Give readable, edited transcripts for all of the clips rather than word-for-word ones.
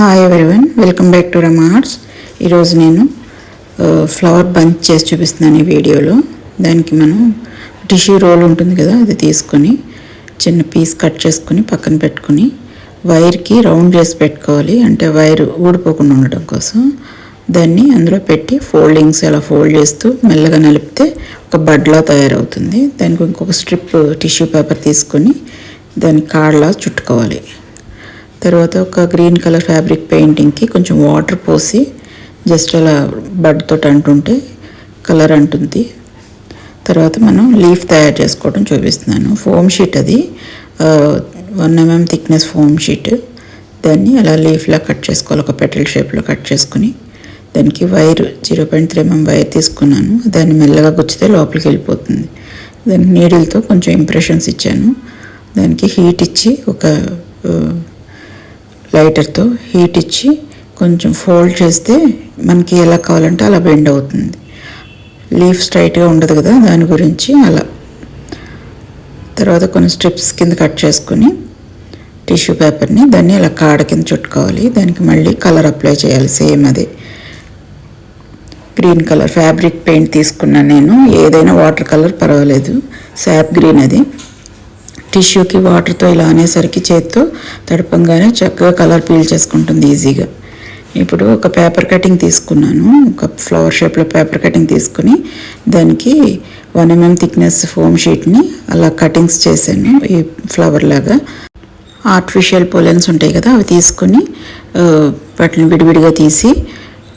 Hi everyone, welcome back to Rama arts. ఈరోజు నేను flower bunch చేసి చూపిస్తున్నాను ఈ వీడియోలో. దానికి మనం టిష్యూ రోల్ ఉంటుంది కదా, అది తీసుకొని చిన్న పీస్ కట్ చేసుకొని పక్కన పెట్టుకొని వైర్కి రౌండ్ చేసి పెట్టుకోవాలి. అంటే వైర్ ఊడిపోకుండా ఉండడం కోసం దాన్ని అందులో పెట్టి ఫోల్డింగ్స్ అలా ఫోల్డ్ చేస్తూ మెల్లగా నలిపితే ఒక బడ్లా తయారవుతుంది. దానికి ఇంకొక స్ట్రిప్ టిష్యూ పేపర్ తీసుకొని దాన్ని కాడలా చుట్టుకోవాలి. తర్వాత ఒక గ్రీన్ కలర్ ఫ్యాబ్రిక్ పెయింటింగ్కి కొంచెం వాటర్ పోసి జస్ట్ అలా బడ్తో అంటుంటే కలర్ అంటుంది. తర్వాత మనం లీఫ్ తయారు చేసుకోవడం చూపిస్తున్నాను. ఫోమ్ షీట్, అది 1 mm థిక్నెస్ ఫోమ్ షీట్. దాన్ని అలా లీఫ్లా కట్ చేసుకోవాలి, ఒక పెటల్ షేప్లో కట్ చేసుకుని దానికి వైర్ 0.3 mm వైర్ తీసుకున్నాను. దాన్ని మెల్లగా గుచ్చితే లోపలికి వెళ్ళిపోతుంది. దానికి నీడిల్తో కొంచెం ఇంప్రెషన్స్ ఇచ్చాను. దానికి హీట్ ఇచ్చి ఒక లైటర్తో హీట్ ఇచ్చి కొంచెం ఫోల్డ్ చేస్తే మనకి ఎలా కావాలంటే అలా బెండ్ అవుతుంది. లీఫ్ స్ట్రైట్గా ఉండదు కదా, దాని గురించి అలా. తర్వాత కొన్ని స్ట్రిప్స్ కింద కట్ చేసుకుని టిష్యూ పేపర్ని దాన్ని అలా కాడ కింద చుట్టుకోవాలి. దానికి మళ్ళీ కలర్ అప్లై చేయాలి, సేమ్ అదే గ్రీన్ కలర్ ఫ్యాబ్రిక్ పెయింట్ తీసుకున్నాను నేను. ఏదైనా వాటర్ కలర్ పర్వాలేదు, శాప్ గ్రీన్. అది టిష్యూకి వాటర్తో ఇలా అనేసరికి చేత్తో తడపంగానే చక్కగా కలర్ పీల్ చేసుకుంటుంది ఈజీగా. ఇప్పుడు ఒక పేపర్ కటింగ్ తీసుకున్నాను, ఒక ఫ్లవర్ షేప్లో పేపర్ కటింగ్ తీసుకుని దానికి 1 mm థిక్నెస్ ఫోమ్ షీట్ని అలా కటింగ్స్ చేశాను. ఈ ఫ్లవర్ లాగా ఆర్టిఫిషియల్ పోలెన్స్ ఉంటాయి కదా, అవి తీసుకుని వాటిని విడివిడిగా తీసి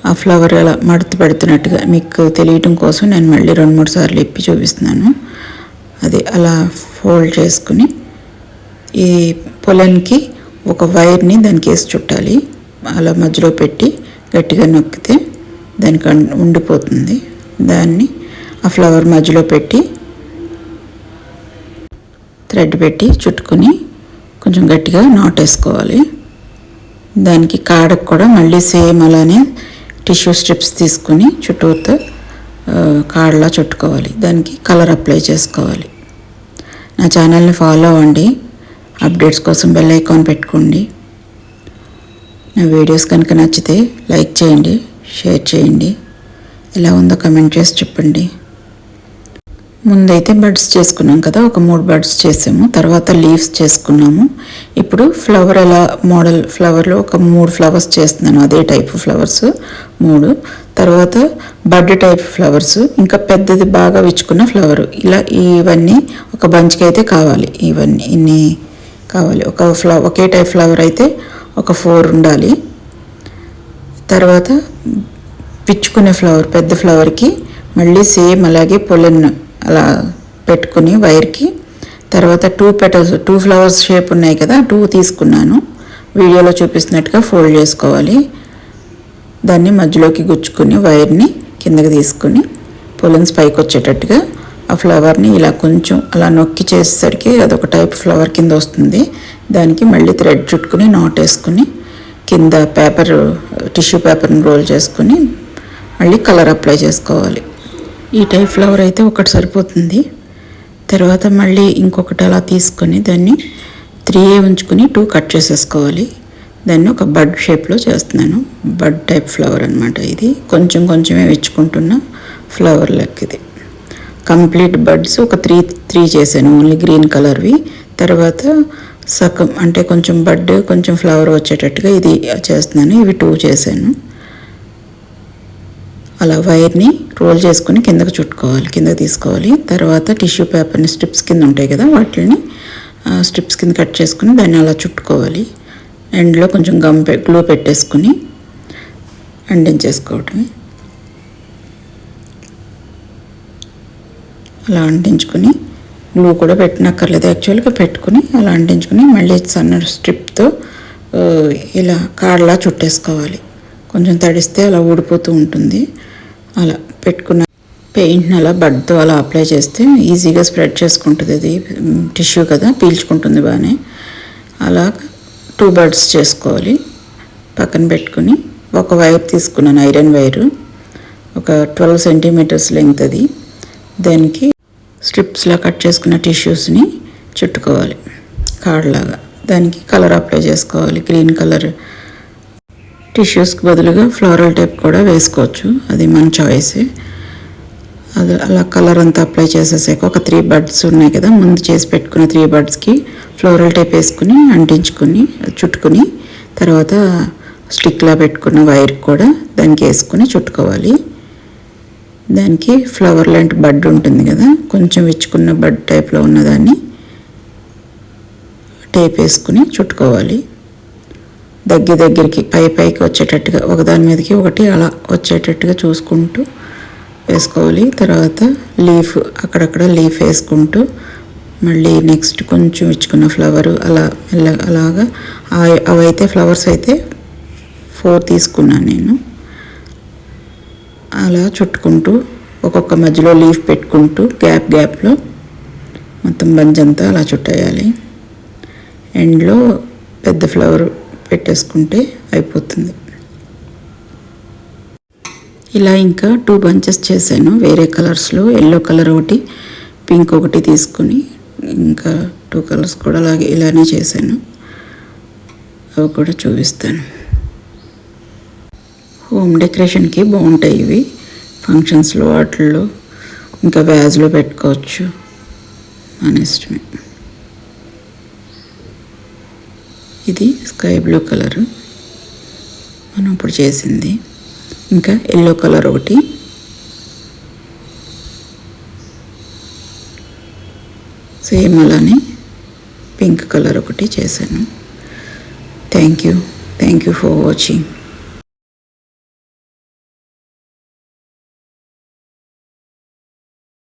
ఆ ఫ్లవర్ అలా మడత పెడుతున్నట్టుగా మీకు తెలియటం కోసం నేను మళ్ళీ 2-3 సార్లు ఇప్పి చూపిస్తున్నాను. అది అలా ఫోల్డ్ చేసుకుని ఈ పొలన్కి ఒక వైర్ని దానికి వేసి చుట్టాలి. అలా మధ్యలో పెట్టి గట్టిగా నొక్కితే దానికి ఉండిపోతుంది. దాన్ని ఆ ఫ్లవర్ మధ్యలో పెట్టి థ్రెడ్ పెట్టి చుట్టుకుని కొంచెం గట్టిగా నాట్ వేసుకోవాలి. దానికి కాడకు కూడా మళ్ళీ సేమ్ అలానే టిష్యూ స్ట్రిప్స్ తీసుకుని చుట్టూతో కాడలా చుట్టుకోవాలి. దానికి కలర్ అప్లై చేసుకోవాలి. నా ఛానల్ని ఫాలో అవ్వండి, అప్డేట్స్ కోసం బెల్ ఐకాన్ పెట్టుకోండి. నా వీడియోస్ కనుక నచ్చితే లైక్ చేయండి, షేర్ చేయండి. ఎలా ఉందో కమెంట్ చేసి చెప్పండి. ముందైతే బడ్స్ చేసుకున్నాం కదా, ఒక 3 బడ్స్ చేసాము. తర్వాత లీవ్స్ చేసుకున్నాము. ఇప్పుడు ఫ్లవర్ ఎలా మోడల్ ఫ్లవర్లో ఒక 3 ఫ్లవర్స్ చేస్తున్నాను, అదే టైప్ ఫ్లవర్స్ 3. తర్వాత బడ్ టైప్ ఫ్లవర్స్, ఇంకా పెద్దది బాగా విచ్చుకున్న ఫ్లవర్. ఇలా ఇవన్నీ ఒక బంచ్కి అయితే కావాలి. ఇన్ని కావాలి. ఒకే టైప్ ఫ్లవర్ అయితే ఒక 4 ఉండాలి. తర్వాత విచ్చుకునే ఫ్లవర్, పెద్ద ఫ్లవర్కి మళ్ళీ సేమ్ అలాగే పొలెన్ అలా పెట్టుకుని వైర్కి. తర్వాత 2 petals 2 ఫ్లవర్స్ షేప్ ఉన్నాయి కదా, 2 తీసుకున్నాను. వీడియోలో చూపిస్తున్నట్టుగా ఫోల్డ్ చేసుకోవాలి. దాన్ని మధ్యలోకి గుచ్చుకుని వైర్ని కిందకి తీసుకుని పొలన్స్ పైకి వచ్చేటట్టుగా ఆ ఫ్లవర్ని ఇలా కొంచెం అలా నొక్కి చేసేసరికి అదొక టైప్ ఫ్లవర్ కింద వస్తుంది. దానికి మళ్ళీ థ్రెడ్ చుట్టుకుని నాట్ వేసుకుని కింద టిష్యూ పేపర్ని రోల్ చేసుకుని మళ్ళీ కలర్ అప్లై చేసుకోవాలి. ఈ టైప్ ఫ్లవర్ అయితే ఒకటి సరిపోతుంది. తర్వాత మళ్ళీ ఇంకొకటి అలా తీసుకొని దాన్ని 3A ఉంచుకుని 2 కట్ చేసేసుకోవాలి. దాన్ని ఒక బడ్ షేప్లో చేస్తున్నాను. బడ్ టైప్ ఫ్లవర్ అనమాట ఇది. కొంచెమే విచ్చుకుంటున్న ఫ్లవర్ లెక్క ఇది. కంప్లీట్ బడ్స్ ఒక 3 చేశాను, ఓన్లీ గ్రీన్ కలర్వి. తర్వాత సగం అంటే కొంచెం బడ్ కొంచెం ఫ్లవర్ వచ్చేటట్టుగా ఇది చేస్తున్నాను. ఇవి 2 చేశాను. అలా వైర్ని రోల్ చేసుకుని కిందకి చుట్టుకోవాలి, కిందకి తీసుకోవాలి. తర్వాత టిష్యూ పేపర్ని స్ట్రిప్స్ కింద ఉంటాయి కదా, వాటిని స్ట్రిప్స్ కింద కట్ చేసుకుని దాన్ని అలా చుట్టుకోవాలి. ఎండ్లో కొంచెం గ్లూ పెట్టేసుకుని అంటించేసుకోవటమే. అలా అంటించుకుని గ్లూ కూడా పెట్టనక్కర్లేదు, యాక్చువల్గా పెట్టుకుని అలా అంటించుకుని మళ్ళీ సన్న స్ట్రిప్తో ఇలా కాడలా చుట్టేసుకోవాలి. కొంచెం తడిస్తే అలా ఊడిపోతూ ఉంటుంది. అలా పెట్టుకున్న పెయింట్ని అలా బడ్తో అలా అప్లై చేస్తే ఈజీగా స్ప్రెడ్ చేసుకుంటుంది. అది టిష్యూ కదా, పీల్చుకుంటుంది బాగానే. అలా 2 బడ్స్ చేసుకోవాలి. పక్కన పెట్టుకుని ఒక వైర్ తీసుకున్నాను, ఐరన్ వైరు, ఒక 12 centimeters లెంగ్త్. అది దానికి స్ట్రిప్స్లా కట్ చేసుకున్న టిష్యూస్ని చుట్టుకోవాలి కాడలాగా. దానికి కలర్ అప్లై చేసుకోవాలి, గ్రీన్ కలర్ టిష్యూస్కి బదులుగా ఫ్లోరల్ టైప్ కూడా వేసుకోవచ్చు, అది మన చాయిసే. అది అలా కలర్ అంతా అప్లై చేసేసాక ఒక 3 బడ్స్ ఉన్నాయి కదా, ముందు చేసి పెట్టుకున్న 3 బడ్స్కి ఫ్లోరల్ టైప్ వేసుకుని అంటించుకొని చుట్టుకుని తర్వాత స్టిక్లా పెట్టుకున్న వైర్ కూడా దానికి వేసుకుని చుట్టుకోవాలి. దానికి ఫ్లవర్ లాంటి బడ్ ఉంటుంది కదా, కొంచెం విచ్చుకున్న బడ్ టైప్లో ఉన్నదాన్ని టేప్ వేసుకుని చుట్టుకోవాలి. దగ్గరికి పైకి వచ్చేటట్టుగా ఒకదాని మీదకి ఒకటి అలా వచ్చేటట్టుగా చూసుకుంటూ వేసుకోవాలి. తర్వాత లీఫ్ అక్కడక్కడ లీఫ్ వేసుకుంటూ మళ్ళీ నెక్స్ట్ కొంచెం ఇచ్చుకున్న ఫ్లవరు అలా అలాగా. అవైతే ఫ్లవర్స్ అయితే 4 తీసుకున్నాను నేను. అలా చుట్టుకుంటూ ఒక్కొక్క మధ్యలో లీఫ్ పెట్టుకుంటూ గ్యాప్లో మొత్తం బంచ్ అంతా అలా చుట్టేయాలి. ఎండ్లో పెద్ద ఫ్లవర్ పెట్టేసుకుంటే అయిపోతుంది. ఇలా ఇంకా 2 బంచెస్ చేశాను వేరే కలర్స్లో. ఎల్లో కలర్ ఒకటి, పింక్ ఒకటి తీసుకుని ఇంకా 2 కలర్స్ కూడా అలాగే ఇలానే చేశాను. అవి కూడా చూపిస్తాను. హోమ్ డెకరేషన్కి బాగుంటాయి ఇవి, ఫంక్షన్స్లో వాటిల్లో ఇంకా వ్యాజ్లో పెట్టుకోవచ్చు, మన ఇష్టమే. ఇది స్కై బ్లూ కలరు మనం ఇప్పుడు చేసింది. ఇంకా ఎల్లో కలర్ ఒకటి, సేమ్ అలానే పింక్ కలర్ ఒకటి చేశాను. Thank you for watching.